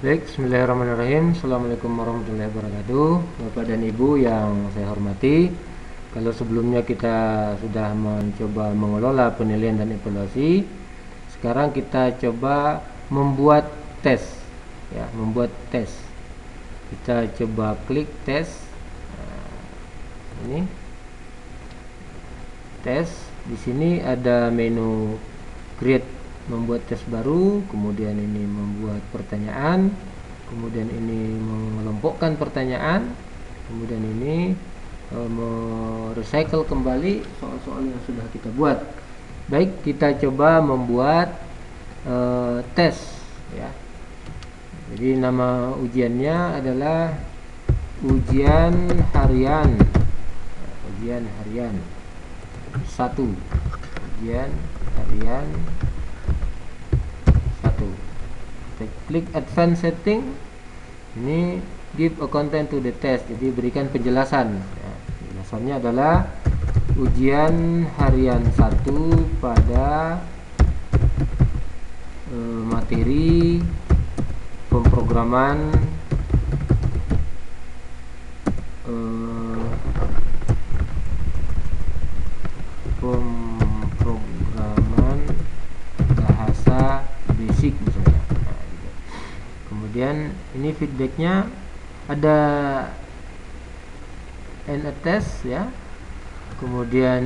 Baik, bismillahirrahmanirrahim. Assalamualaikum warahmatullahi wabarakatuh. Bapak dan Ibu yang saya hormati, kalau sebelumnya kita sudah mencoba mengelola penilaian dan evaluasi, sekarang kita coba membuat tes, ya, membuat tes. Kita coba klik tes. Ini tes. Di sini ada menu create, membuat tes baru, kemudian ini membuat pertanyaan, kemudian ini mengelompokkan pertanyaan, kemudian ini merecycle kembali soal-soal yang sudah kita buat. Baik, kita coba membuat tes, ya. Jadi nama ujiannya adalah ujian harian, ujian harian 1, ujian harian 1. Kita klik advanced setting. Ini give a content to the test, jadi berikan penjelasan, ya. Penjelasannya adalah ujian harian 1 pada materi pemrograman bahasa basic misalnya. Nah, gitu. Kemudian ini feedbacknya ada and a test, ya. Kemudian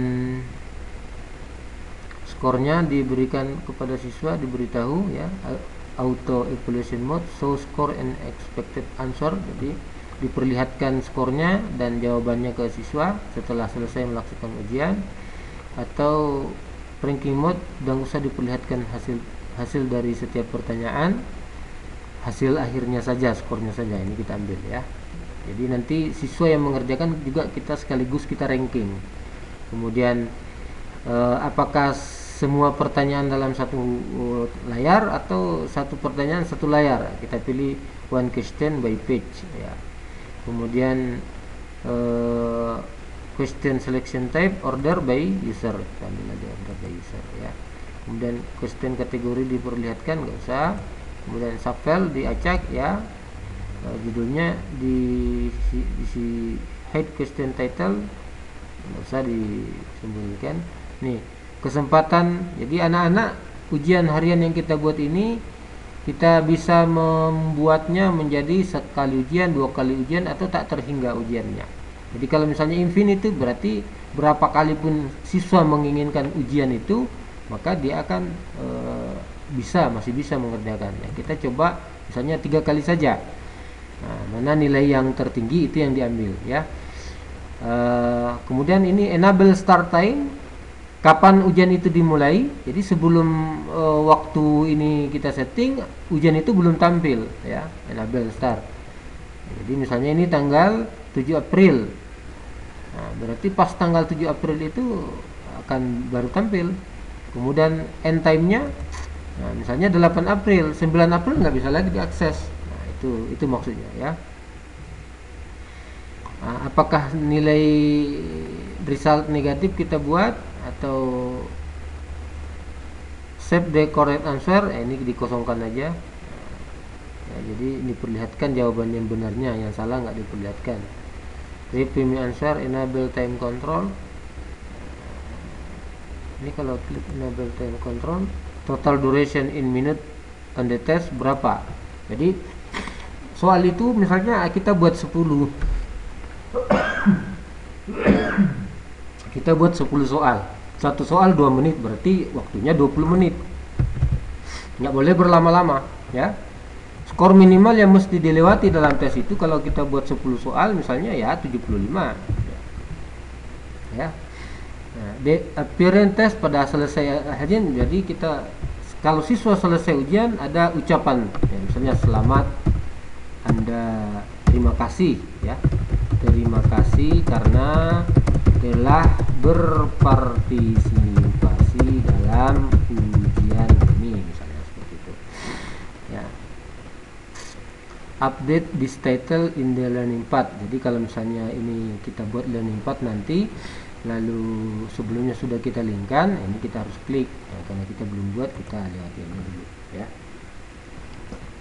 skornya diberikan kepada siswa, diberitahu, ya, auto evaluation mode, show score and expected answer. Jadi diperlihatkan skornya dan jawabannya ke siswa setelah selesai melaksanakan ujian. Atau ranking mode, dan usah diperlihatkan hasil dari setiap pertanyaan, hasil akhirnya saja, skornya saja. Ini kita ambil, ya. Jadi nanti siswa yang mengerjakan juga kita sekaligus kita ranking. Kemudian apakah semua pertanyaan dalam satu layar atau satu pertanyaan satu layar, kita pilih one question by page, ya. Kemudian question selection type, order by user, kita ambil aja order by user, ya. Kemudian question kategori diperlihatkan, nggak usah. Kemudian subfile diacak, ya. Judulnya di hide question title, nggak usah disembunyikan. Nih, kesempatan. Jadi anak-anak, ujian harian yang kita buat ini kita bisa membuatnya menjadi sekali ujian, 2 kali ujian, atau tak terhingga ujiannya. Jadi kalau misalnya infinite, itu berarti berapa kali pun siswa menginginkan ujian itu, maka dia akan masih bisa mengerjakan. Ya, kita coba misalnya 3 kali saja. Nah, mana nilai yang tertinggi itu yang diambil, ya. Kemudian ini enable start time, kapan ujian itu dimulai. Jadi sebelum waktu ini kita setting, ujian itu belum tampil, ya. Enable start. Jadi misalnya ini tanggal 7 April. Nah, berarti pas tanggal 7 April itu akan baru tampil. Kemudian end time-nya, nah, misalnya 8 April, 9 April nggak bisa lagi diakses. Nah, itu maksudnya, ya. Nah, apakah nilai result negatif kita buat atau save the correct answer, ini dikosongkan aja. Ya, jadi diperlihatkan jawaban yang benarnya, yang salah nggak diperlihatkan. Repeat answer, enable time control. Ini kalau klik enable time control, total duration in minute on the test berapa. Jadi soal itu misalnya kita buat 10 kita buat 10 soal, satu soal 2 menit, berarti waktunya 20 menit. Nggak boleh berlama-lama, ya. Skor minimal yang mesti dilewati dalam tes itu, kalau kita buat 10 soal misalnya, ya 75, ya. Nah, the appearance test pada selesai ujian, jadi kita, kalau siswa selesai ujian ada ucapan, ya, misalnya selamat, Anda, terima kasih, ya. Terima kasih karena telah berpartisipasi dalam ujian ini, misalnya seperti itu, ya. Update this title in the learning path. Jadi kalau misalnya ini kita buat learning path nanti, lalu sebelumnya sudah kita linkkan, ini kita harus klik, ya, karena kita belum buat, kita lihat ini dulu, ya.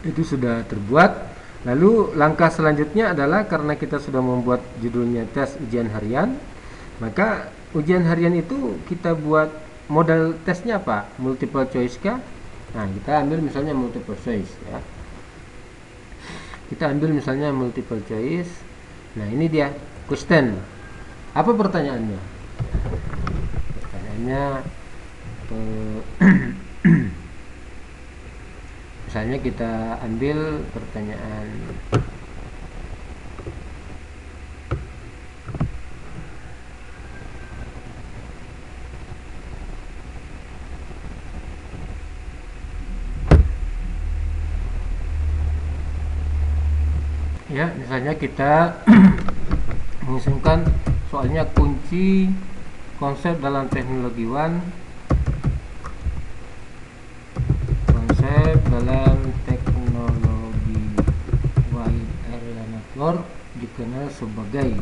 Itu sudah terbuat. Lalu langkah selanjutnya adalah karena kita sudah membuat judulnya tes ujian harian, maka ujian harian itu kita buat model tesnya apa? Multiple choice kah? Nah, kita ambil misalnya multiple choice ya. Kita ambil misalnya multiple choice. Nah, ini dia question. Apa pertanyaannya? Pertanyaannya misalnya kita ambil pertanyaan ya, misalnya kita mengisungkan soalnya kunci konsep dalam teknologi WAN, konsep dalam teknologi wide area network dikenal sebagai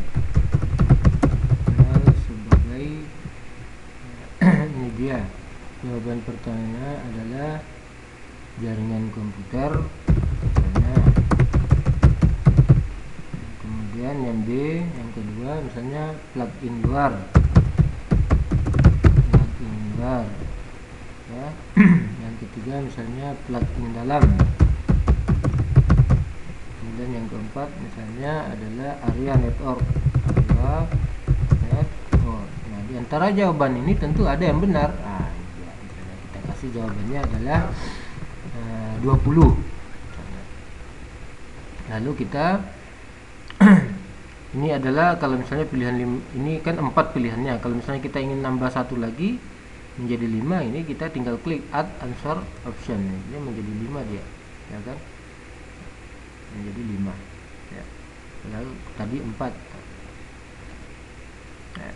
ini dia jawaban pertanyaannya adalah jaringan komputer misalnya. Kemudian yang B, yang kedua misalnya plug-in luar ya. Yang ketiga misalnya plug-in dalam. Kemudian yang keempat misalnya adalah area network. Nah, di antara jawaban ini tentu ada yang benar. Nah, ya, misalnya kita kasih jawabannya adalah 20. Lalu kita ini adalah kalau misalnya pilihan ini kan 4 pilihannya. Kalau misalnya kita ingin nambah satu lagi menjadi 5, ini kita tinggal klik add answer option. Ini menjadi 5 dia, ya kan? Menjadi 5. Ya. Lalu tadi 4. Ya.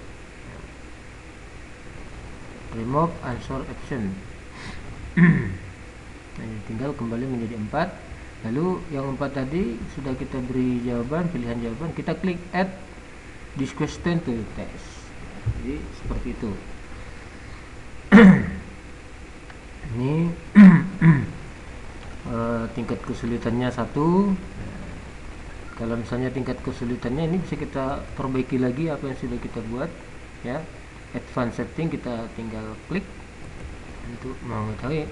Remove answer option. Nah, tinggal kembali menjadi 4. Lalu yang 4 tadi sudah kita beri jawaban, pilihan jawaban, kita klik add this question to test. Jadi seperti itu. Ini tingkat kesulitannya 1. Kalau misalnya tingkat kesulitannya ini bisa kita perbaiki lagi apa yang sudah kita buat ya. Advanced setting kita tinggal klik untuk mengetahui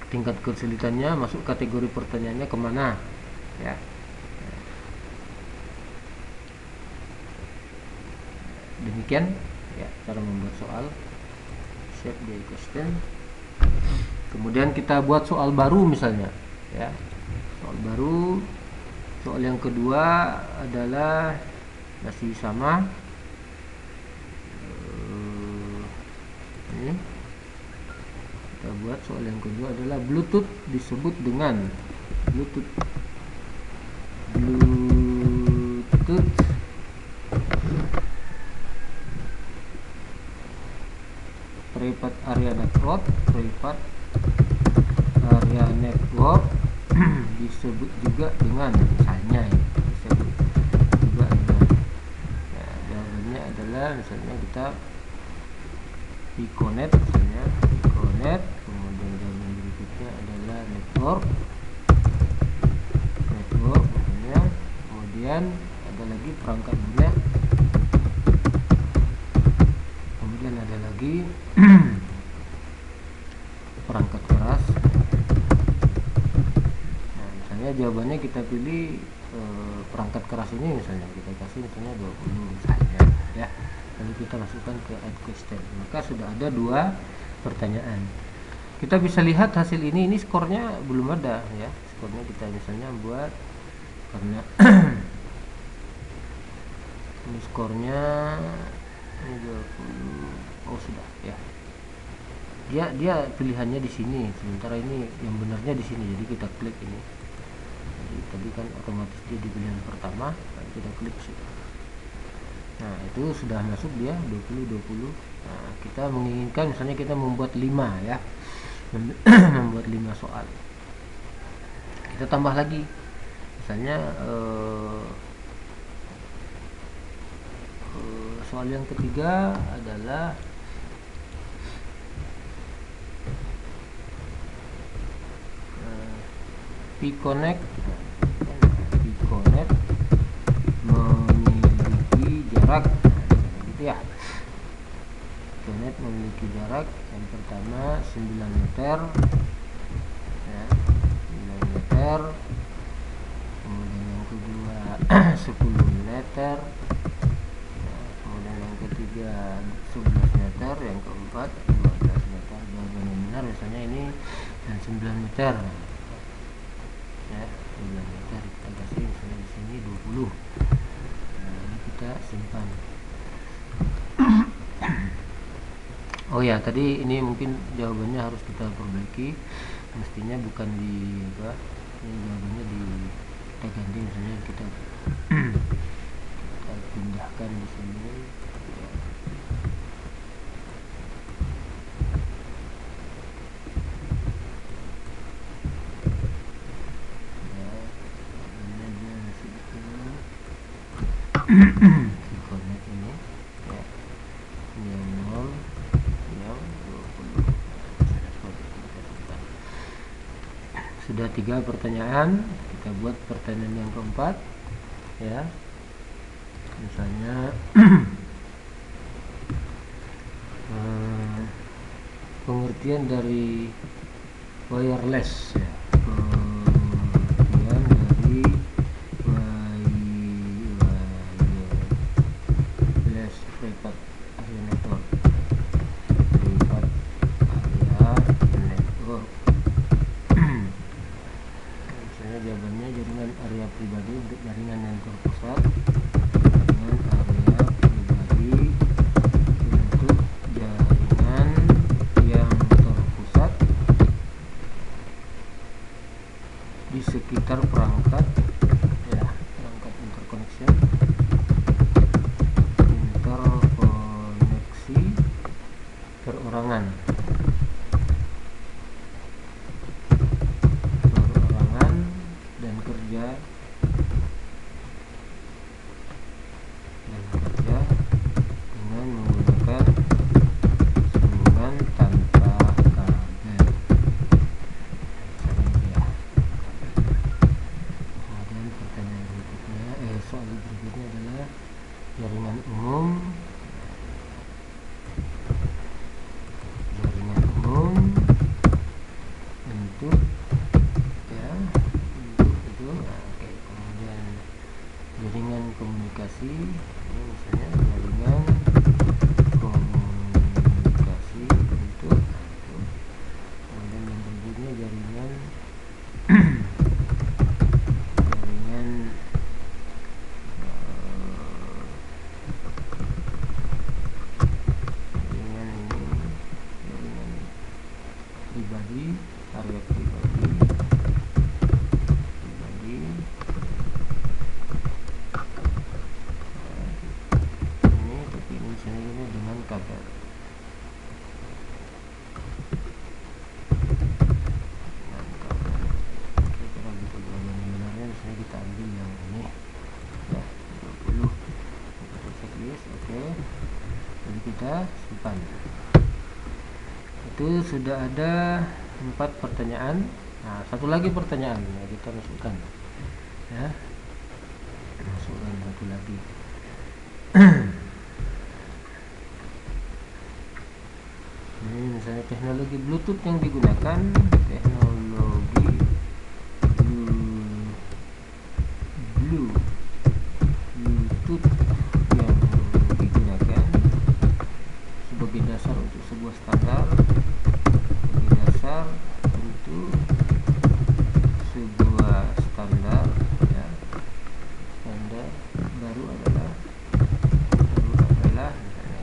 tingkat kesulitannya, masuk kategori pertanyaannya kemana ya. Demikian ya cara membuat soal shape the question. Kemudian kita buat soal baru misalnya ya. Soal baru, soal yang kedua adalah masih sama. Ini kita buat soal yang kedua adalah Bluetooth disebut dengan Bluetooth private area network disebut juga dengan misalnya ya, disebut juga dengan jawabannya adalah misalnya kita Piconet misalnya, Piconet. Kemudian jawaban berikutnya adalah network misalnya. Kemudian ada lagi perangkat lunak, kemudian ada lagi perangkat keras. Nah, misalnya jawabannya kita pilih perangkat keras ini misalnya kita kasih misalnya 20 misalnya ya. Lalu kita masukkan ke add question, maka sudah ada 2 pertanyaan. Kita bisa lihat hasil ini skornya belum ada ya. Skornya kita misalnya buat karena ini skornya ini 20. Oh sudah ya. Dia pilihannya di sini, sementara ini yang benarnya di sini. Jadi kita klik ini. Jadi tadi kan otomatis dia di pilihan pertama, kita klik situ. Nah, itu sudah masuk dia 20. Nah, kita menginginkan misalnya kita membuat 5 ya. Membuat 5 soal. Kita tambah lagi. Misalnya soal yang ketiga adalah Piconet memiliki jarak, gitu ya. Piconet memiliki jarak yang pertama 9 meter ya, 9 meter, kemudian yang kedua 10 meter ya, kemudian yang ketiga 11 meter, yang keempat 12 meter. Jawaban yang benar biasanya ini dan 9 meter ya, 9 meter. Kita kasih misalnya di sini 20. Nah, ini kita simpan. Oh ya, tadi ini mungkin jawabannya harus kita perbaiki. Mestinya bukan di apa? Ini jawabannya kita ganti, misalnya kita pindahkan di sini. Piconet ini ya, yang 0, yang 20. Sudah 3 pertanyaan, kita buat pertanyaan yang keempat ya. Misalnya pengertian dari wireless ya. Pengertian dari wireless private area network. Private area network. Misalnya jawabannya jaringan area pribadi untuk jaringan yang terpusat. Jaringan area pribadi untuk jaringan yang terpusat di sekitar perangkat ya, perangkat interconnection, interkoneksi perorangan dan kerja dengan menggunakan sambungan tanpa kabel. Kemudian pertanyaan berikutnya, soal berikutnya adalah jaringan umum. Jaringan umum untuk ya, untuk itu. Nah, oke. Kemudian jaringan komunikasi, ini misalnya jaringan komunikasi untuk itu. Kemudian yang berikutnya jaringan pribadi, area pribadi. Ini tapi ini misalnya ini dengan kabel. Kira-kira gitu jawaban benarnya. Misalnya kita ambil yang ini ya, 20. Kita checklist, oke. Jadi kita simpan. Itu sudah ada 4 pertanyaan. Nah, satu lagi pertanyaan ya, kita masukkan ya, masukkan satu lagi. Ini misalnya teknologi Bluetooth yang digunakan, teknologi Bluetooth yang digunakan sebagai dasar untuk sebuah standar, ya. Standar baru adalah misalnya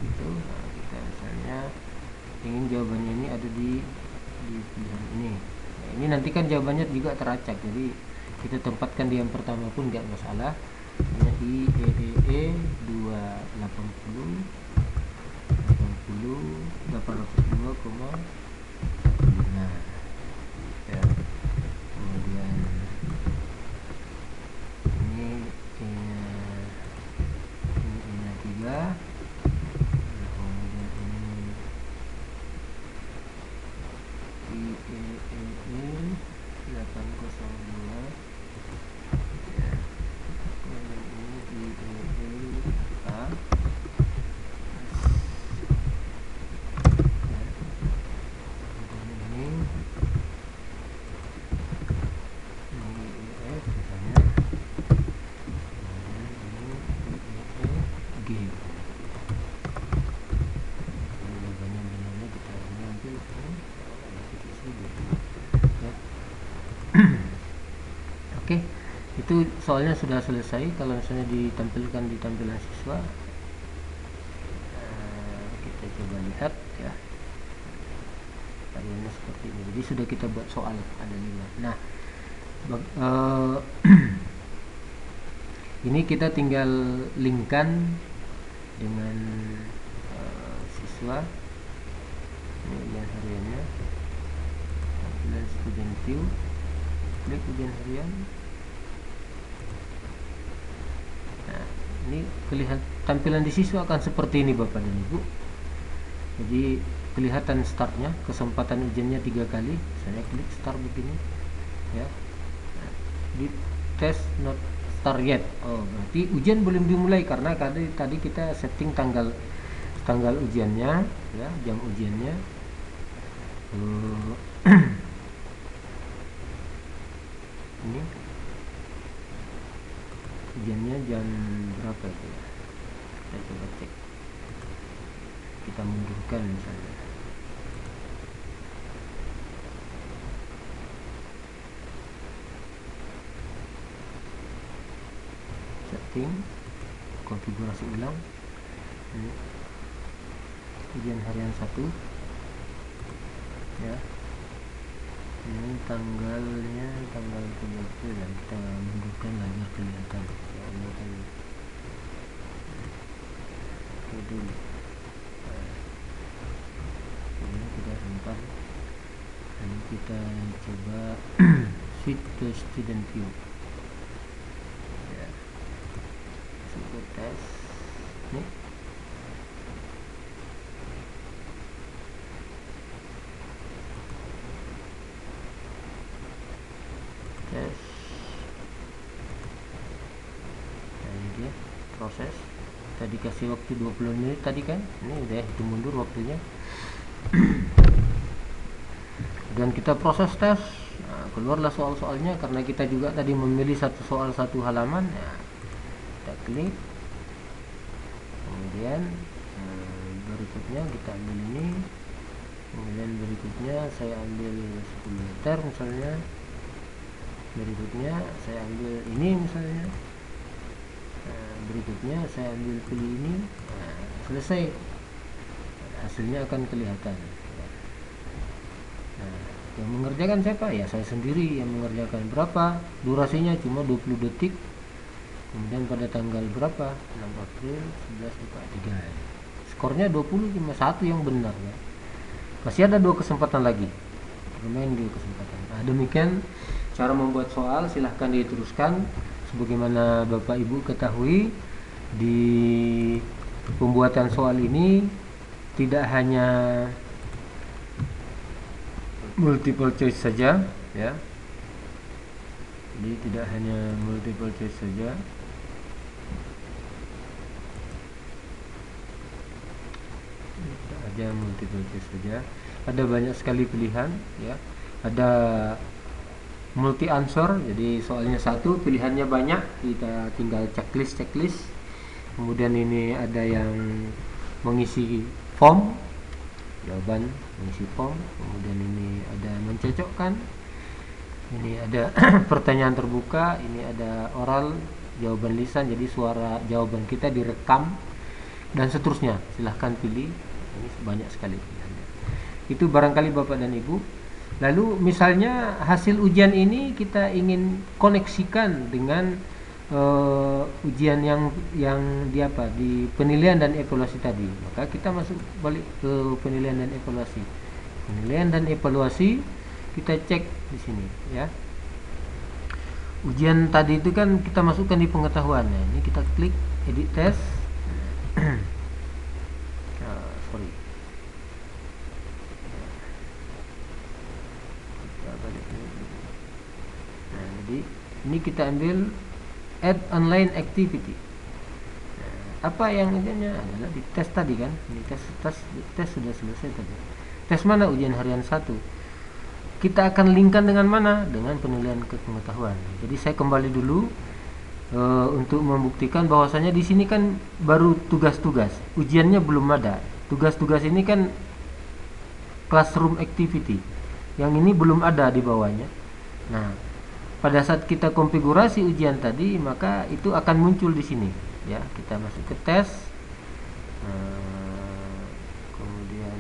gitu. Nah, kita misalnya ingin jawabannya ini ada di pilihan ini. Nah, ini nanti kan jawabannya juga teracak, jadi kita tempatkan di yang pertama pun nggak masalah. Hanya IEEE 802,15 ya. Kemudian ini ini 3. Kemudian ini IEEE 802 Itu soalnya sudah selesai. Kalau misalnya ditampilkan di tampilan siswa, kita coba lihat ya, variannya seperti ini. Jadi sudah kita buat soal, ada 5. Nah, ini kita tinggal linkkan dengan siswa. Ini ujian hariannya, tampilan student view, klik ujian harian. Nah, ini kelihatan tampilan di siswa akan seperti ini Bapak dan Ibu. Jadi kelihatan startnya, kesempatan ujiannya 3 kali. Saya klik start begini ya. Nah, di test not start yet. Oh, berarti ujian belum dimulai karena tadi kita setting tanggal ujiannya ya, jam ujiannya. Ini ujiannya jam berapa itu ya? Kita coba cek. Kita mundurkan misalnya. Setting, konfigurasi ulang. Ini ujian harian 1 ya. Ini tanggalnya tanggal 30 dan kita mundurkan agar kelihatan ya, ini kan dulu. Ini kita simpan. Ini kita coba switch to student view ya. Coba tes nih. Tes. Nah, ini dia proses. Tadi kasih waktu 20 menit tadi kan. Ini udah itu mundur waktunya. Dan kita proses tes. Nah, keluarlah soal-soalnya karena kita juga tadi memilih satu soal satu halaman ya. Kita klik. Kemudian berikutnya kita ambil ini. Kemudian berikutnya saya ambil 10 meter misalnya. Berikutnya saya ambil ini misalnya. Berikutnya saya ambil pilih ini. Nah, selesai. Hasilnya akan kelihatan. Nah, yang mengerjakan siapa? Ya saya sendiri yang mengerjakan. Berapa? Durasinya cuma 20 detik. Kemudian pada tanggal berapa? 6 April 11.43. Skornya 20, cuma 1 yang benar ya. Masih ada 2 kesempatan lagi. Bermain 2 kesempatan. Nah, demikian cara membuat soal. Silahkan diteruskan. Sebagaimana Bapak Ibu ketahui, di pembuatan soal ini tidak hanya multiple choice saja ya. Jadi tidak hanya multiple choice saja. Tidak ada multiple choice saja. Ada banyak sekali pilihan ya. Ada multi answer, jadi soalnya satu, pilihannya banyak, kita tinggal checklist. Kemudian ini ada yang mengisi form, jawaban mengisi form. Kemudian ini ada mencocokkan, ini ada pertanyaan terbuka, ini ada oral, jawaban lisan, jadi suara jawaban kita direkam, dan seterusnya. Silahkan pilih, ini banyak sekali pilihannya. Itu barangkali Bapak dan Ibu. Lalu misalnya hasil ujian ini kita ingin koneksikan dengan ujian yang di penilaian dan evaluasi tadi, maka kita masuk balik ke penilaian dan evaluasi. Penilaian dan evaluasi kita cek di sini ya. Ujian tadi itu kan kita masukkan di pengetahuan. Nah, ini kita klik edit test. Jadi ini kita ambil add online activity. Nah, apa yang intinya adalah di tes tadi kan. Ini tes sudah selesai tadi. Tes mana? Ujian harian 1. Kita akan linkkan dengan mana? Dengan penilaian kepengetahuan. Jadi saya kembali dulu untuk membuktikan bahwasanya di sini kan baru tugas-tugas. Ujiannya belum ada. Tugas-tugas ini kan classroom activity. Yang ini belum ada di bawahnya. Nah, pada saat kita konfigurasi ujian tadi, maka itu akan muncul di sini ya. Kita masuk ke tes, kemudian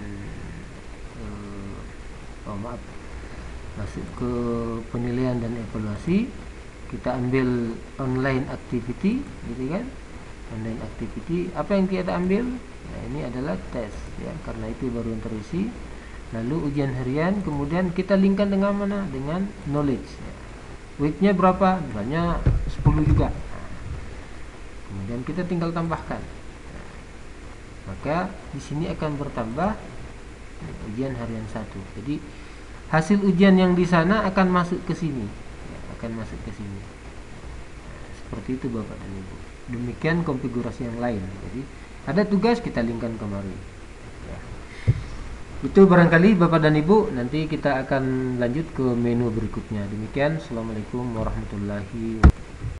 masuk ke penilaian dan evaluasi, kita ambil online activity gitu kan. Online activity, apa yang kita ambil? Nah, ini adalah tes ya, karena itu baru yang terisi. Lalu ujian harian, kemudian kita linkkan dengan mana? Dengan knowledge ya. Weightnya berapa? Misalnya 10 juga. Nah, kemudian kita tinggal tambahkan. Nah, maka di sini akan bertambah ujian harian 1. Jadi hasil ujian yang di sana akan masuk ke sini ya, akan masuk ke sini. Nah, seperti itu Bapak dan Ibu. Demikian konfigurasi yang lain. Jadi ada tugas, kita linkkan kemari ya. Itu barangkali Bapak dan Ibu. Nanti kita akan lanjut ke menu berikutnya. Demikian, assalamualaikum warahmatullahi wabarakatuh.